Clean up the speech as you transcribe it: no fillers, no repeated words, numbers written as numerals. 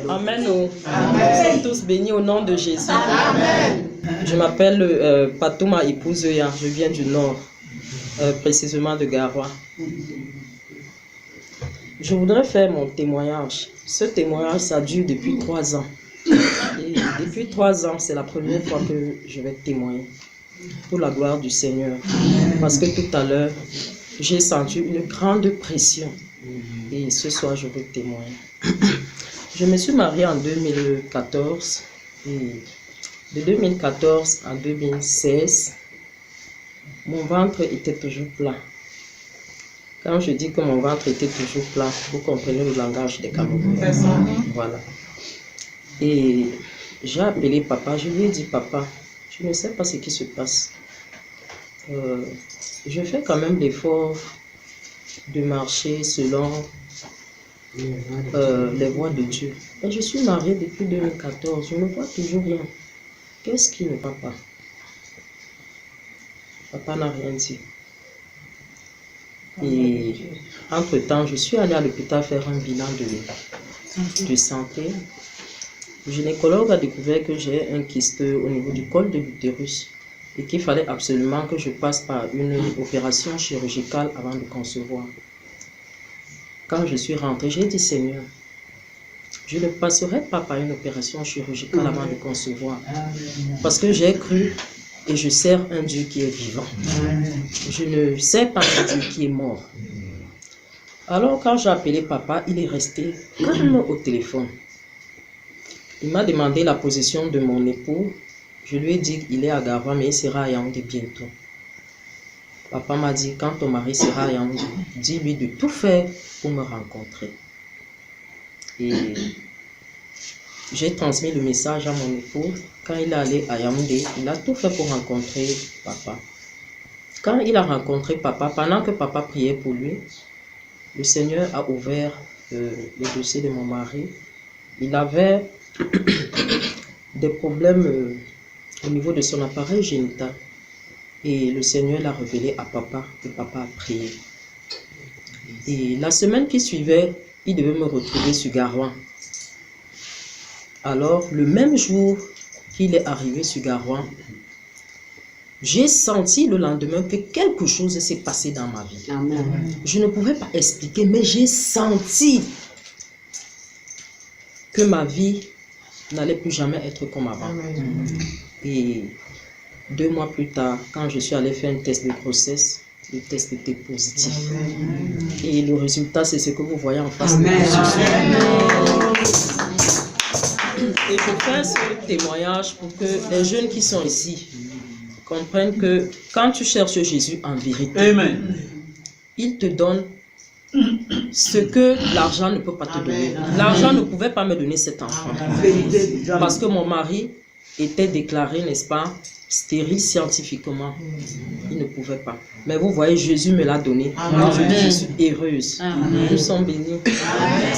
Amen. Nous sommes tous bénis au nom de Jésus. Amen. Je m'appelle Patouma Ipouzeya, je viens du Nord, précisément de Garoua. Je voudrais faire mon témoignage. Ce témoignage, ça dure depuis 3 ans. Et depuis 3 ans, c'est la première fois que je vais témoigner pour la gloire du Seigneur. Parce que tout à l'heure, j'ai senti une grande pression. Et ce soir, je veux témoigner. Je me suis mariée en 2014. Et de 2014 à 2016, mon ventre était toujours plat. Quand je dis que mon ventre était toujours plat, vous comprenez le langage des Camerounais. Voilà. Et j'ai appelé papa, je lui ai dit, papa, je ne sais pas ce qui se passe. Je fais quand même l'effort de marcher selon les voies de Dieu. Et je suis mariée depuis 2014, je ne vois toujours rien. Qu'est-ce qui ne va pas? Papa n'a rien dit. Et entre-temps, je suis allée à l'hôpital faire un bilan de santé. Le gynécologue a découvert que j'ai un kyste au niveau du col de l'utérus et qu'il fallait absolument que je passe par une opération chirurgicale avant de concevoir. Quand je suis rentrée, j'ai dit, Seigneur, je ne passerai pas par une opération chirurgicale avant de concevoir. Parce que j'ai cru et je sers un Dieu qui est vivant. Je ne sers pas un Dieu qui est mort. Alors quand j'ai appelé papa, il est resté calme au téléphone. Il m'a demandé la position de mon époux. Je lui ai dit qu'il est à Garoua, mais il sera à Yaoundé bientôt. Papa m'a dit, quand ton mari sera à Yaoundé, dis-lui de tout faire pour me rencontrer. Et j'ai transmis le message à mon époux. Quand il est allé à Yaoundé, il a tout fait pour rencontrer papa. Quand il a rencontré papa, pendant que papa priait pour lui, le Seigneur a ouvert le dossier de mon mari. Il avait des problèmes au niveau de son appareil génital. Et le Seigneur l'a révélé à papa, et papa a prié. Et la semaine qui suivait, il devait me retrouver sur Garoua. Alors, le même jour qu'il est arrivé sur Garoua, j'ai senti le lendemain que quelque chose s'est passé dans ma vie. Amen. Je ne pouvais pas expliquer, mais j'ai senti que ma vie n'allait plus jamais être comme avant. Amen. Et 2 mois plus tard, quand je suis allée faire un test de grossesse, le test était positif. Amen. Et le résultat, c'est ce que vous voyez en face de vous. Et pour faire ce témoignage, pour que les jeunes qui sont ici comprennent que quand tu cherches Jésus en vérité, amen, il te donne ce que l'argent ne peut pas te donner. L'argent ne pouvait pas me donner cet enfant. Parce que mon mari était déclaré, n'est-ce pas, stérile scientifiquement. Il ne pouvait pas. Mais vous voyez, Jésus me l'a donné. Je suis heureuse. Nous sommes bénis. Amen.